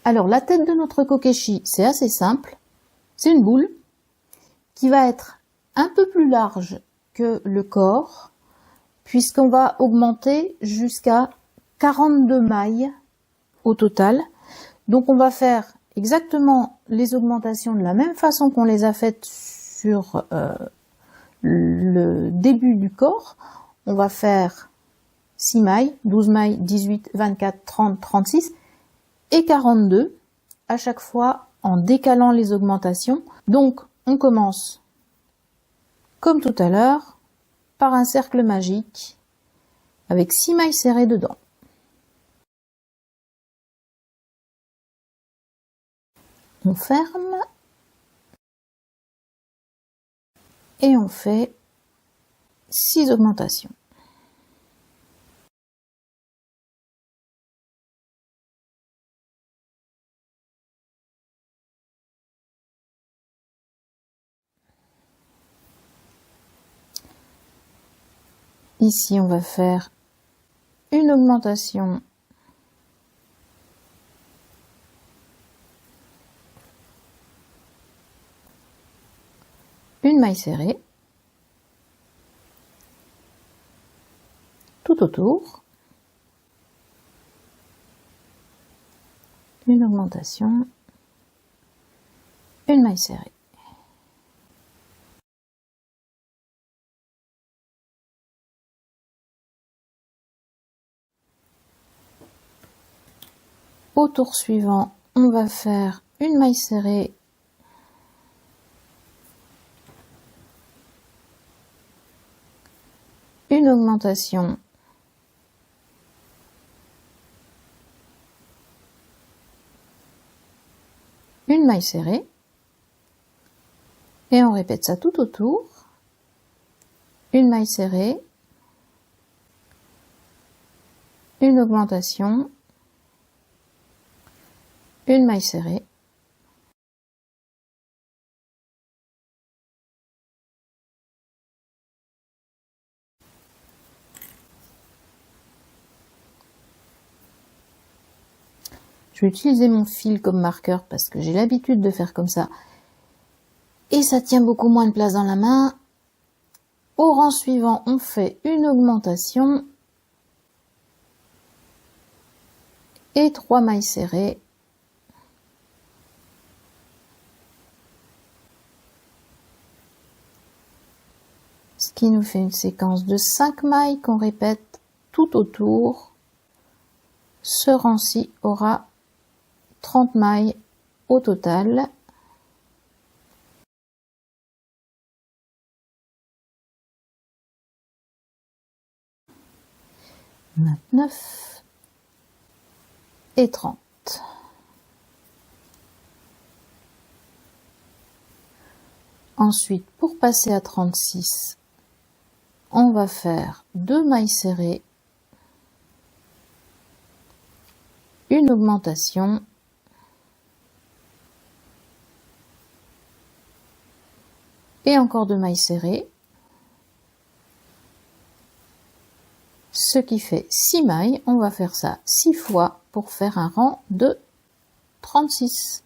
Alors, la tête de notre kokeshi, c'est assez simple. C'est une boule qui va être un peu plus large que le corps, puisqu'on va augmenter jusqu'à 42 mailles au total. Donc, on va faire exactement les augmentations de la même façon qu'on les a faites sur le début du corps. On va faire 6 mailles, 12 mailles, 18, 24, 30, 36 et 42 à chaque fois en décalant les augmentations. Donc on commence comme tout à l'heure par un cercle magique avec 6 mailles serrées dedans. On ferme et on fait 6 augmentations. Ici, on va faire une augmentation une maille serrée tout autour, une augmentation, une maille serrée. Au tour suivant, on va faire une maille serrée, une augmentation, une maille serrée, et on répète ça tout autour, une maille serrée, une augmentation, une maille serrée, je vais utiliser mon fil comme marqueur parce que j'ai l'habitude de faire comme ça et ça tient beaucoup moins de place dans la main. Au rang suivant, on fait une augmentation et 3 mailles serrées. Ce qui nous fait une séquence de 5 mailles qu'on répète tout autour. Ce rang-ci aura 30 mailles au total. Neuf et 30. Ensuite, pour passer à 36, on va faire 2 mailles serrées, une augmentation, et encore 2 mailles serrées, ce qui fait 6 mailles. On va faire ça 6 fois pour faire un rang de 36.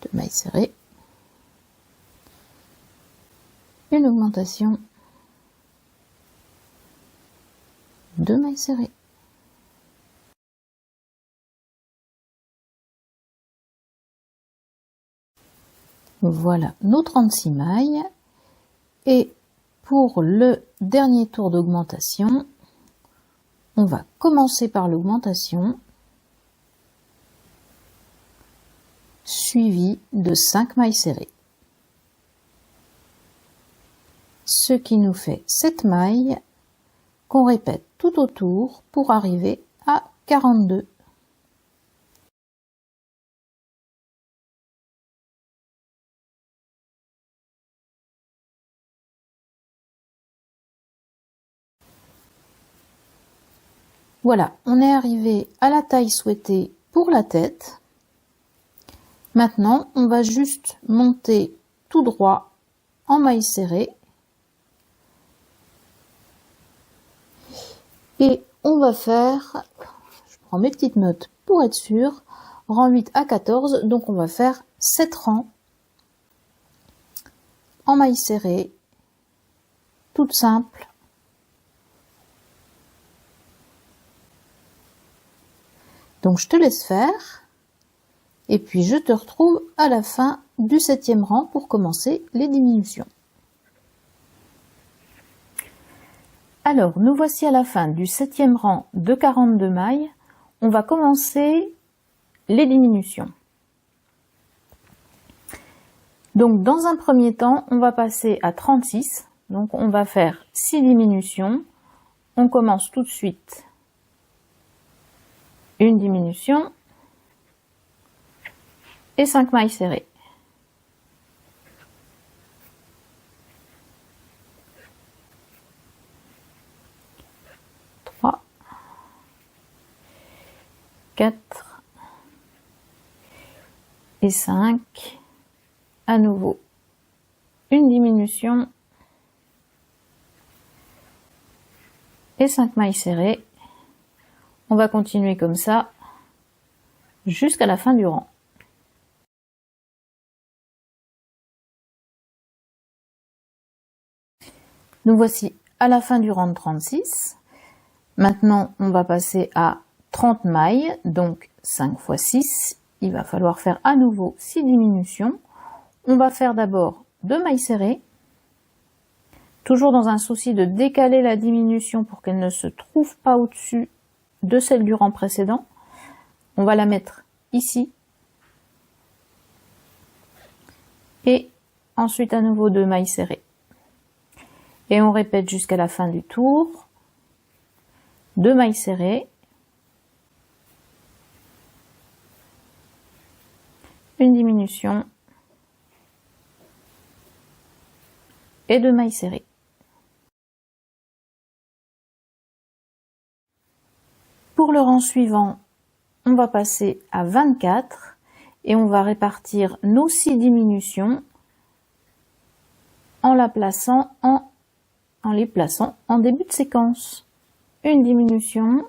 2 mailles serrées, une augmentation, 2 mailles serrées. Voilà nos 36 mailles. Et pour le dernier tour d'augmentation, on va commencer par l'augmentation, suivi de 5 mailles serrées. Ce qui nous fait 7 mailles qu'on répète tout autour pour arriver à 42. Voilà, on est arrivé à la taille souhaitée pour la tête. Maintenant, on va juste monter tout droit en maille serrée. Et on va faire, je prends mes petites notes pour être sûr. Rang 8 à 14, donc on va faire 7 rangs en mailles serrées, toutes simples. Donc je te laisse faire, et puis je te retrouve à la fin du 7e rang pour commencer les diminutions. Alors, nous voici à la fin du 7e rang de 42 mailles. On va commencer les diminutions. Donc, dans un premier temps, on va passer à 36. Donc, on va faire 6 diminutions. On commence tout de suite une diminution et 5 mailles serrées. Quatre et 5, à nouveau une diminution et 5 mailles serrées. On va continuer comme ça jusqu'à la fin du rang. Nous voici à la fin du rang de 36. Maintenant, on va passer à 30 mailles, donc 5 x 6. Il va falloir faire à nouveau 6 diminutions. On va faire d'abord 2 mailles serrées, toujours dans un souci de décaler la diminution pour qu'elle ne se trouve pas au-dessus de celle du rang précédent. On va la mettre ici. Et ensuite à nouveau 2 mailles serrées. Et on répète jusqu'à la fin du tour. 2 mailles serrées. Une diminution. Et 2 mailles serrées. Pour le rang suivant, on va passer à 24 et on va répartir nos 6 diminutions en les plaçant en début de séquence. Une diminution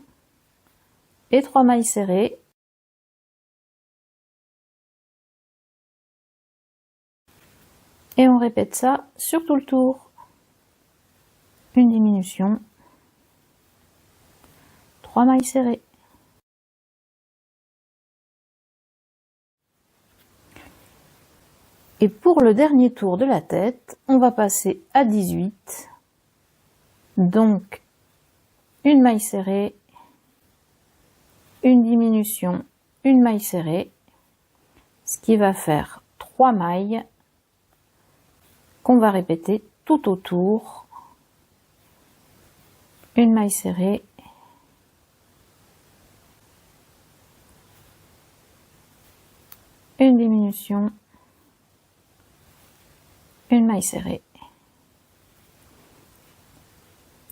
et 3 mailles serrées. Et on répète ça sur tout le tour. Une diminution, 3 mailles serrées. Et pour le dernier tour de la tête, on va passer à 18. Donc, une maille serrée, une diminution, une maille serrée, ce qui va faire 3 mailles qu'on va répéter tout autour. Une maille serrée, une diminution, une maille serrée.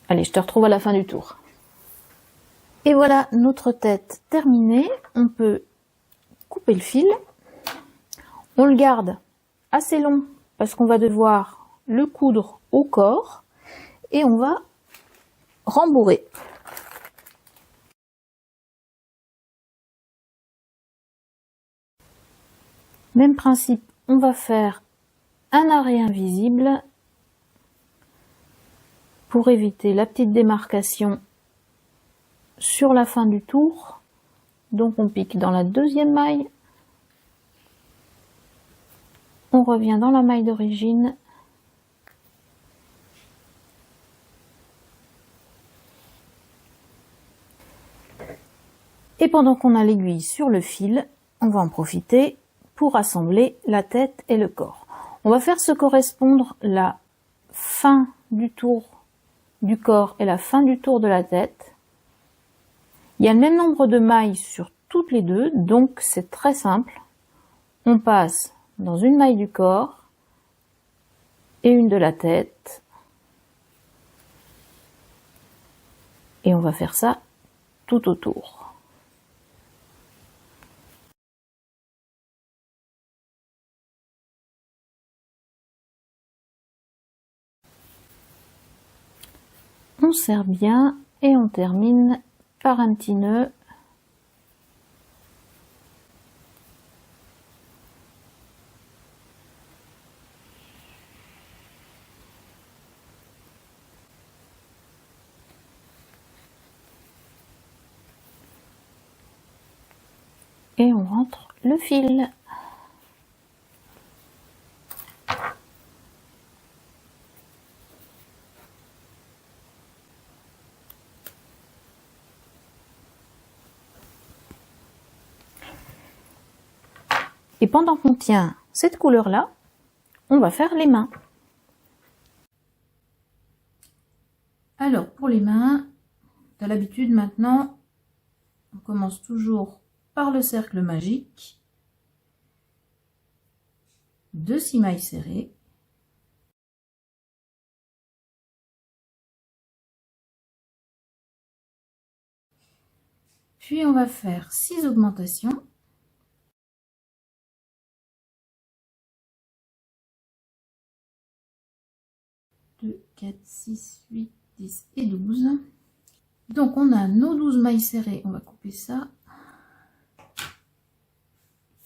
Allez, je te retrouve à la fin du tour. Et voilà notre tête terminée. On peut couper le fil. On le garde assez long parce qu'on va devoir le coudre au corps et on va rembourrer. Même principe, on va faire un arrêt invisible pour éviter la petite démarcation sur la fin du tour. Donc on pique dans la deuxième maille, on revient dans la maille d'origine, et pendant qu'on a l'aiguille sur le fil, on va en profiter pour assembler la tête et le corps. On va faire se correspondre la fin du tour du corps et la fin du tour de la tête. Il y a le même nombre de mailles sur toutes les deux, donc c'est très simple. On passe dans une maille du corps et une de la tête. Et on va faire ça tout autour. On serre bien et on termine par un petit nœud Et on rentre le fil. Et pendant qu'on tient cette couleur-là, on va faire les mains. Alors, pour les mains, tu as l'habitude maintenant, on commence toujours par le cercle magique, 2 6 mailles serrées, puis on va faire 6 augmentations, 2, 4, 6, 8, 10 et 12. Donc on a nos 12 mailles serrées, on va couper ça.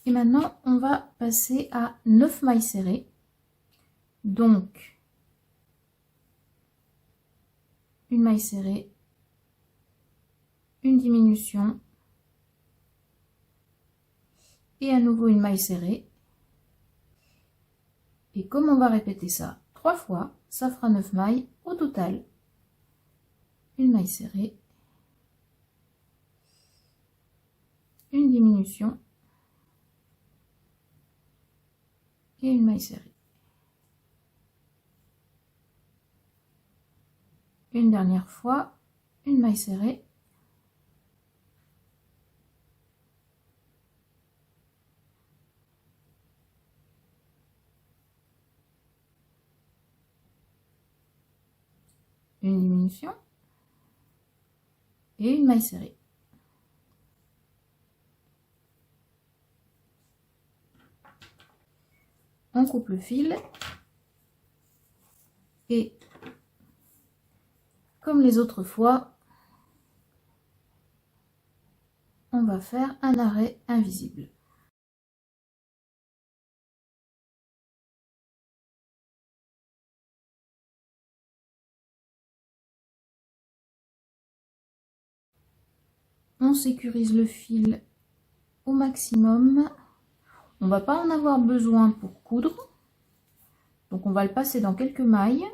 Et maintenant on va passer à 9 mailles serrées. Donc une maille serrée, une diminution et à nouveau une maille serrée. Et comme on va répéter ça 3 fois, ça fera 9 mailles au total. Une maille serrée, une diminution et une maille serrée. Une dernière fois, une maille serrée, une diminution et une maille serrée. On coupe le fil et comme les autres fois, on va faire un arrêt invisible. On sécurise le fil au maximum. On va pas en avoir besoin pour coudre, donc on va le passer dans quelques mailles.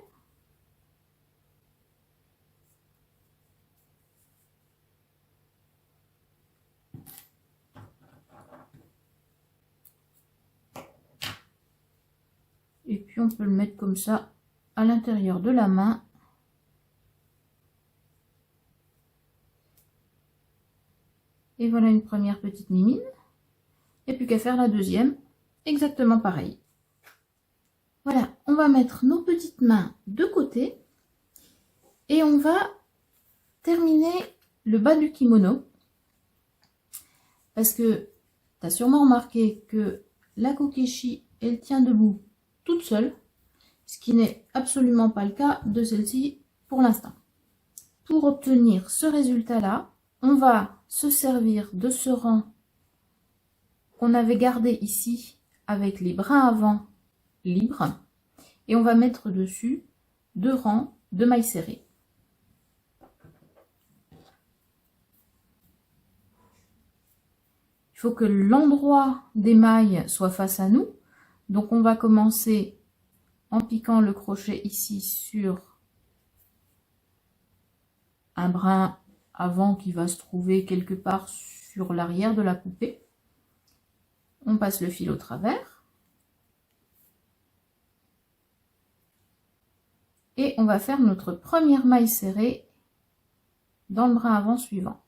Et puis on peut le mettre comme ça à l'intérieur de la main. Et voilà une première petite mimine. Et plus qu'à faire la deuxième, exactement pareil. Voilà, on va mettre nos petites mains de côté et on va terminer le bas du kimono. Parce que tu as sûrement remarqué que la kokeshi, elle tient debout toute seule, ce qui n'est absolument pas le cas de celle-ci pour l'instant. Pour obtenir ce résultat-là, on va se servir de ce rang qu'on avait gardé ici avec les brins avant libres et on va mettre dessus 2 rangs de mailles serrées. Il faut que l'endroit des mailles soit face à nous, donc on va commencer en piquant le crochet ici sur un brin avant qui va se trouver quelque part sur l'arrière de la poupée. On passe le fil au travers. Et on va faire notre première maille serrée dans le brin avant suivant.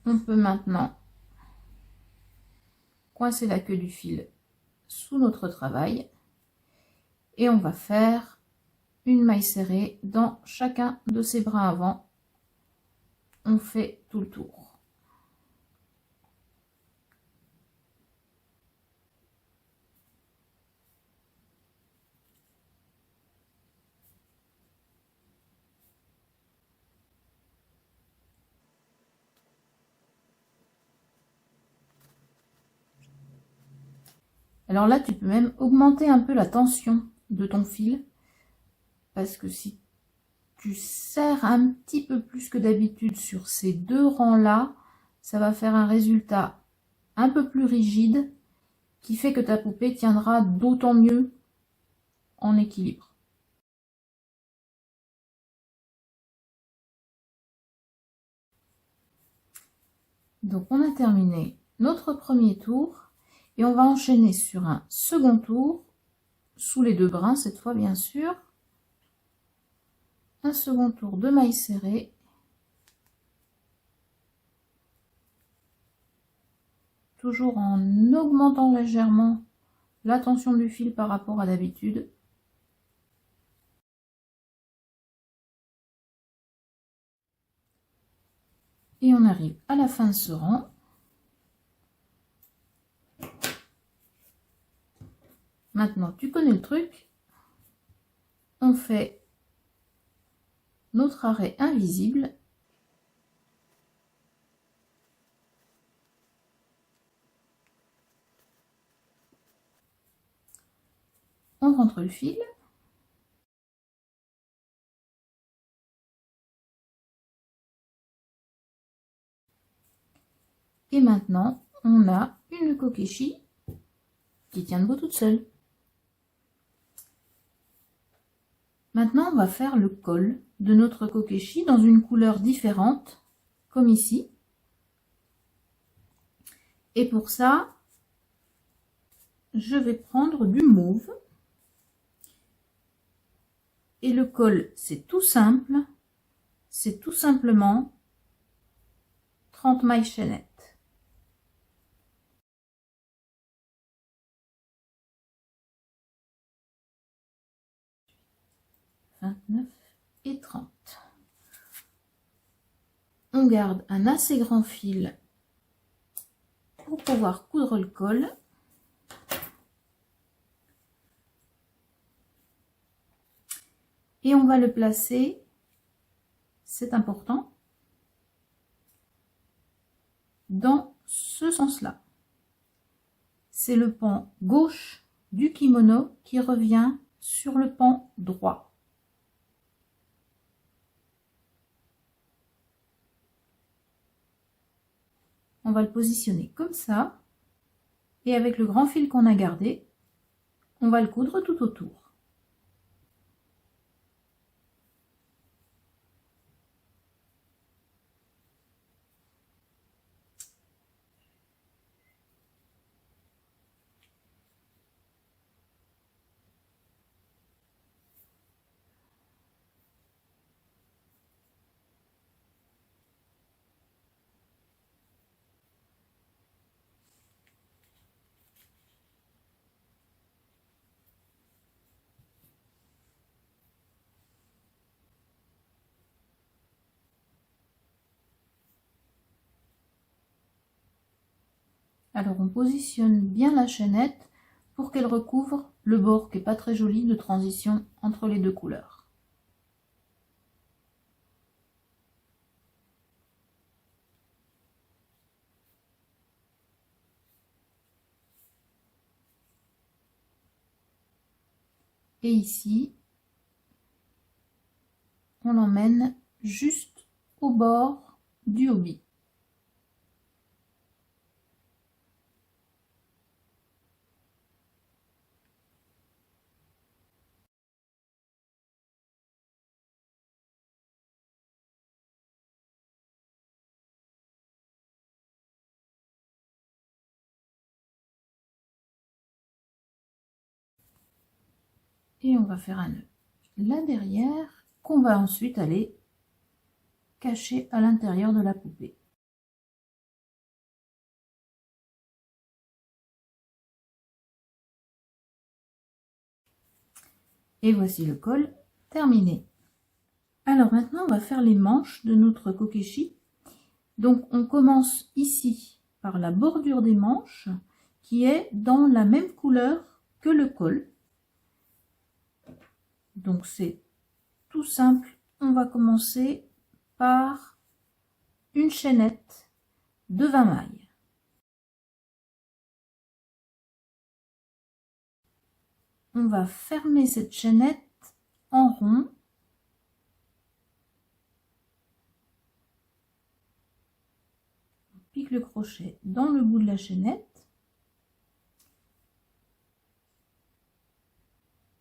On peut maintenant coincer la queue du fil sous notre travail et on va faire une maille serrée dans chacun de ces brins avant. On fait tout le tour. Alors là, tu peux même augmenter un peu la tension de ton fil parce que si tu serres un petit peu plus que d'habitude sur ces deux rangs-là, ça va faire un résultat un peu plus rigide qui fait que ta poupée tiendra d'autant mieux en équilibre. Donc on a terminé notre premier tour et on va enchaîner sur un second tour sous les deux brins cette fois bien sûr. Un second tour de mailles serrées. Toujours en augmentant légèrement la tension du fil par rapport à d'habitude. Et on arrive à la fin de ce rang. Maintenant, tu connais le truc. On fait notre arrêt invisible. On rentre le fil. Et maintenant, on a une kokeshi qui tient debout toute seule. Maintenant, on va faire le col de notre kokeshi dans une couleur différente, comme ici. Et pour ça, je vais prendre du mauve. Et le col, c'est tout simple. C'est tout simplement 30 mailles chaînettes. 29 et 30. On garde un assez grand fil pour pouvoir coudre le col. Et on va le placer, c'est important, dans ce sens-là. C'est le pan gauche du kimono qui revient sur le pan droit. On va le positionner comme ça. Et avec le grand fil qu'on a gardé, on va le coudre tout autour. Alors on positionne bien la chaînette pour qu'elle recouvre le bord qui n'est pas très joli de transition entre les deux couleurs. Et ici, on l'emmène juste au bord du hobby. Et on va faire un nœud là derrière qu'on va ensuite aller cacher à l'intérieur de la poupée. Et voici le col terminé. Alors maintenant on va faire les manches de notre kokeshi. Donc on commence ici par la bordure des manches qui est dans la même couleur que le col. Donc c'est tout simple, on va commencer par une chaînette de 20 mailles. On va fermer cette chaînette en rond pique le crochet dans le bout de la chaînette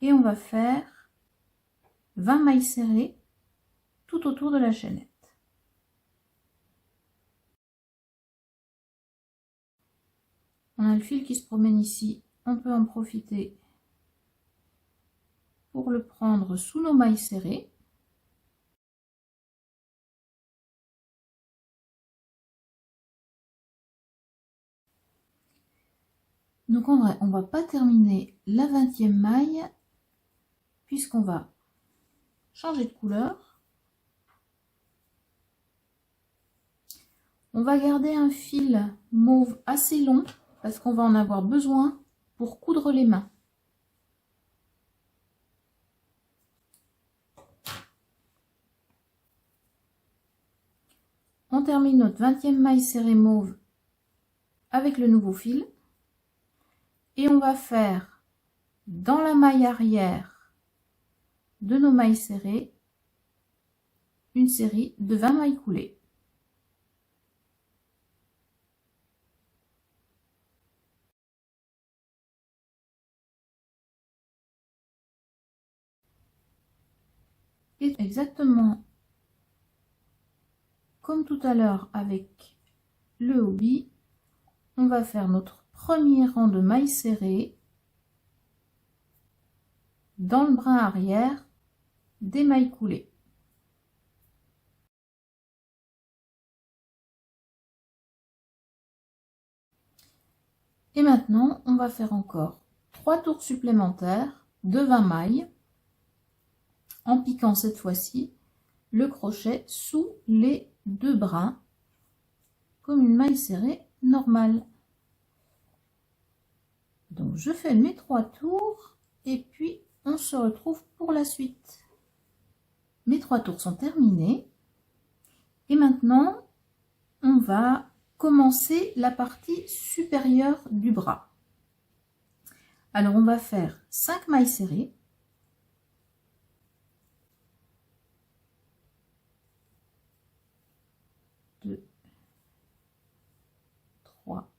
et on va faire 20 mailles serrées tout autour de la chaînette. On a le fil qui se promène ici, on peut en profiter pour le prendre sous nos mailles serrées. Donc en vrai, on va pas terminer la 20e maille puisqu'on va changer de couleur. On va garder un fil mauve assez long parce qu'on va en avoir besoin pour coudre les mains. On termine notre 20e maille serrée mauve avec le nouveau fil. Et on va faire dans la maille arrière de nos mailles serrées une série de 20 mailles coulées. Et exactement comme tout à l'heure avec le hobby, on va faire notre premier rang de mailles serrées dans le brin arrière des mailles coulées. Et maintenant, on va faire encore 3 tours supplémentaires de 20 mailles en piquant cette fois-ci le crochet sous les 2 brins comme une maille serrée normale. Donc je fais mes 3 tours et puis on se retrouve pour la suite. Mes 3 tours sont terminés et maintenant on va commencer la partie supérieure du bras. Alors on va faire 5 mailles serrées. 2, 3,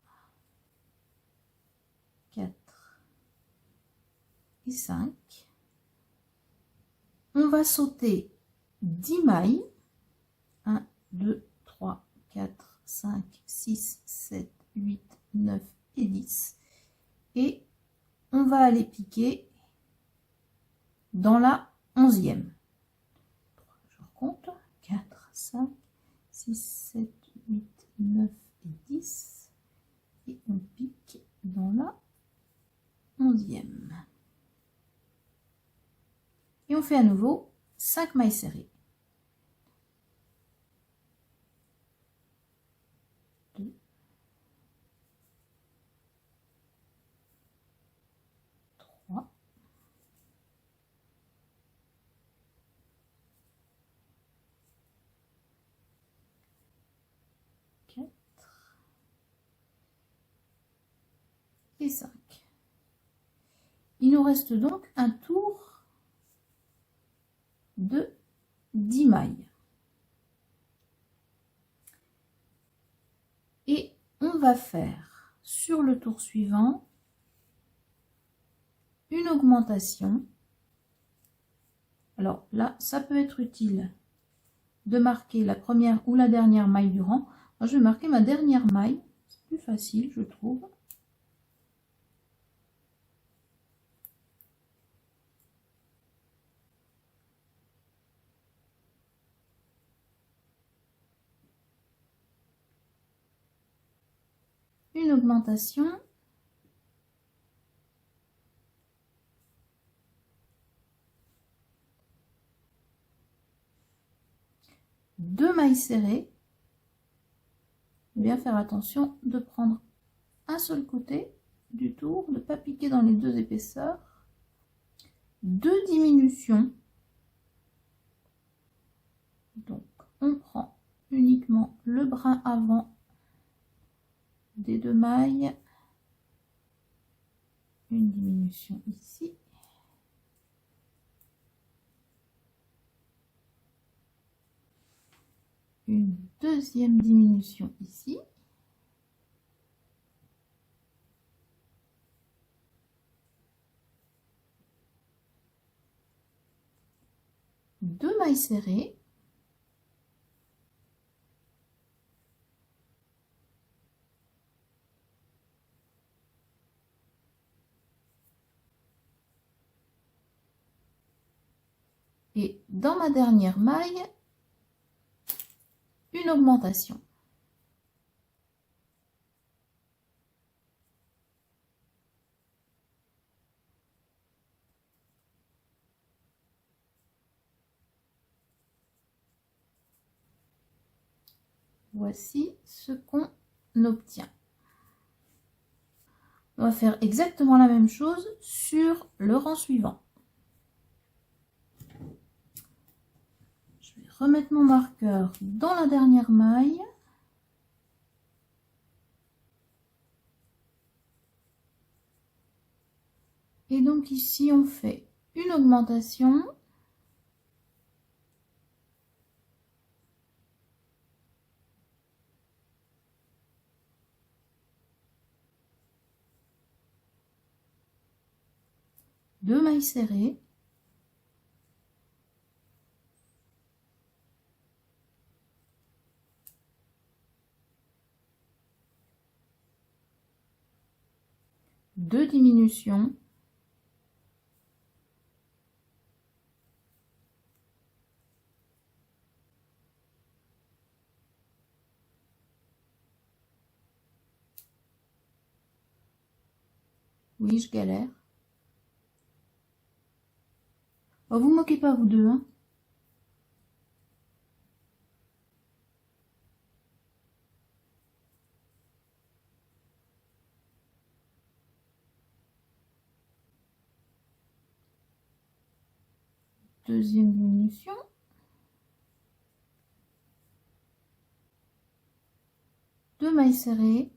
4 et 5. On va sauter 10 mailles. 1, 2, 3, 4, 5, 6, 7, 8, 9 et 10. Et on va aller piquer dans la 11e. Je recompte. 4, 5, 6, 7, 8, 9 et 10. Et on pique dans la 11e. Et on fait à nouveau 5 mailles serrées. 2, 3, 4 et 5. Il nous reste donc un tour de 10 mailles. Et on va faire sur le tour suivant une augmentation. Alors là, ça peut être utile de marquer la première ou la dernière maille du rang. Moi, je vais marquer ma dernière maille, c'est plus facile, je trouve. Une augmentation. Deux mailles serrées. Bien faire attention de prendre un seul côté du tour, de ne pas piquer dans les deux épaisseurs. Deux diminutions. Donc on prend uniquement le brin avant des deux mailles, une diminution ici, une deuxième diminution ici, 2 mailles serrées. Et dans ma dernière maille, une augmentation. Voici ce qu'on obtient. On va faire exactement la même chose sur le rang suivant. Je vais remettre mon marqueur dans la dernière maille. Et donc ici, on fait une augmentation. Deux mailles serrées. Deux diminutions. Oui, je galère. Oh, vous moquez pas, vous deux, hein. Deuxième diminution. Deux mailles serrées.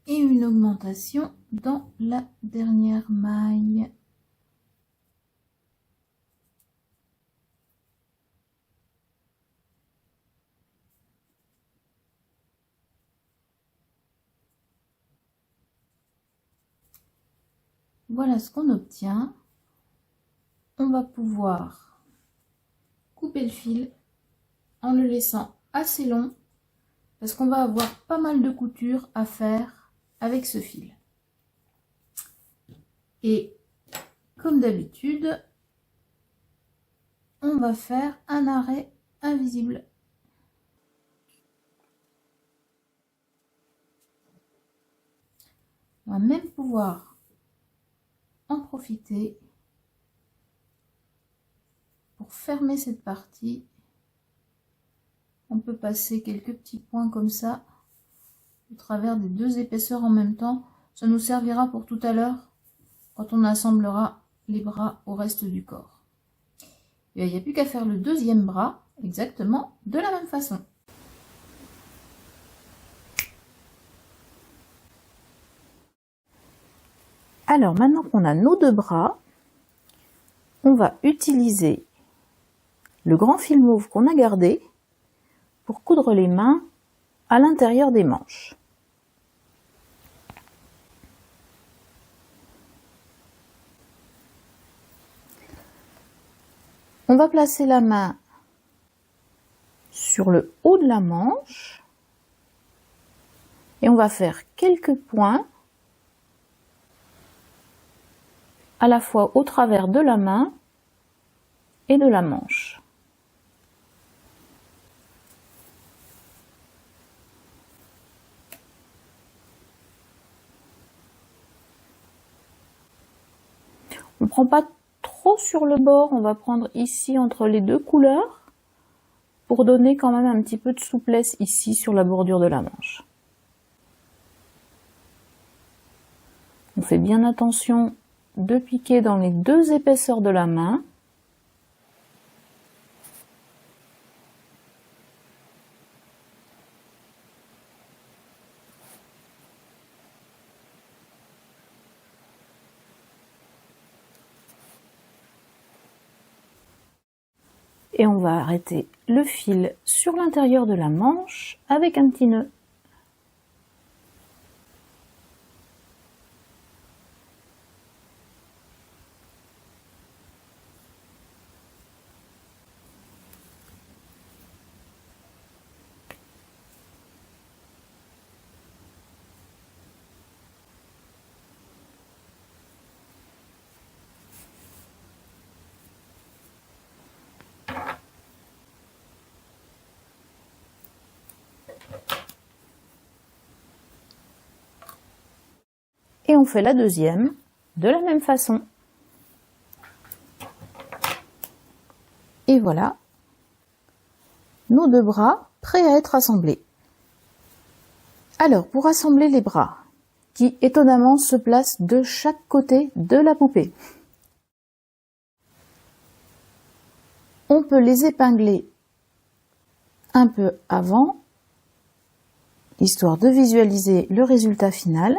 Et une augmentation dans la dernière maille. Voilà ce qu'on obtient. On va pouvoir couper le fil en le laissant assez long parce qu'on va avoir pas mal de coutures à faire avec ce fil. Et comme d'habitude, on va faire un arrêt invisible. On va même pouvoir en profiter pour fermer cette partie. On peut passer quelques petits points comme ça au travers des deux épaisseurs en même temps. Ça nous servira pour tout à l'heure quand on assemblera les bras au reste du corps. Et il n'y a plus qu'à faire le deuxième bras exactement de la même façon. Alors maintenant qu'on a nos deux bras, on va utiliser le grand fil mauve qu'on a gardé pour coudre les mains à l'intérieur des manches. On va placer la main sur le haut de la manche et on va faire quelques points à la fois au travers de la main et de la manche. On ne prend pas trop sur le bord, on va prendre ici entre les deux couleurs pour donner quand même un petit peu de souplesse ici sur la bordure de la manche. On fait bien attention de piquer dans les deux épaisseurs de la main. Et on va arrêter le fil sur l'intérieur de la manche avec un petit nœud. Et on fait la deuxième de la même façon. Et voilà, nos deux bras prêts à être assemblés. Alors, pour assembler les bras, qui étonnamment se placent de chaque côté de la poupée, on peut les épingler un peu avant, histoire de visualiser le résultat final.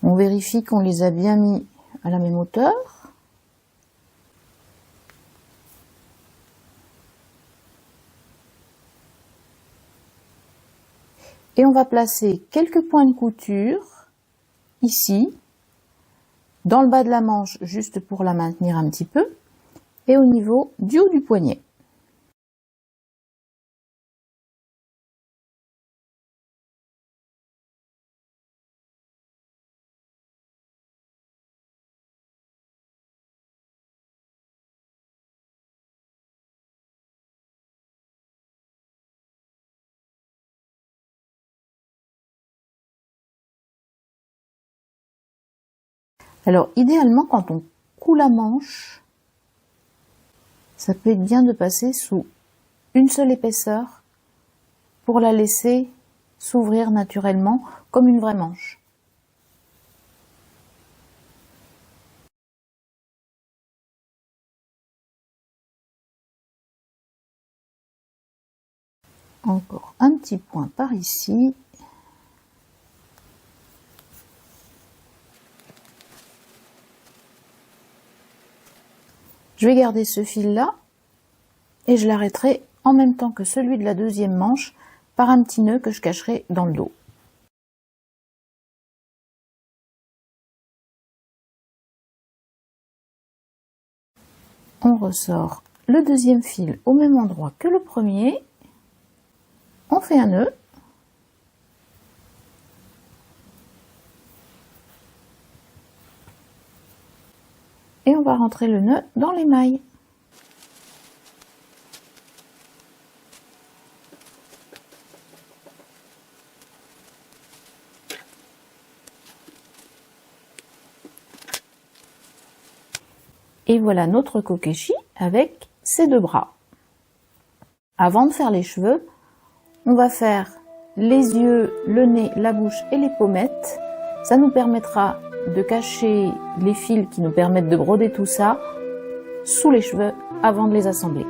On vérifie qu'on les a bien mis à la même hauteur. Et on va placer quelques points de couture ici, dans le bas de la manche, juste pour la maintenir un petit peu, et au niveau du haut du poignet. Alors, idéalement, quand on coud la manche, ça peut être bien de passer sous une seule épaisseur pour la laisser s'ouvrir naturellement comme une vraie manche. Encore un petit point par ici. Je vais garder ce fil-là et je l'arrêterai en même temps que celui de la deuxième manche par un petit nœud que je cacherai dans le dos. On ressort le deuxième fil au même endroit que le premier. On fait un nœud. Et on va rentrer le nœud dans l'émail. Et voilà notre kokeshi avec ses deux bras. Avant de faire les cheveux, on va faire les yeux, le nez, la bouche et les pommettes. Ça nous permettra de cacher les fils qui nous permettent de broder tout ça sous les cheveux avant de les assembler.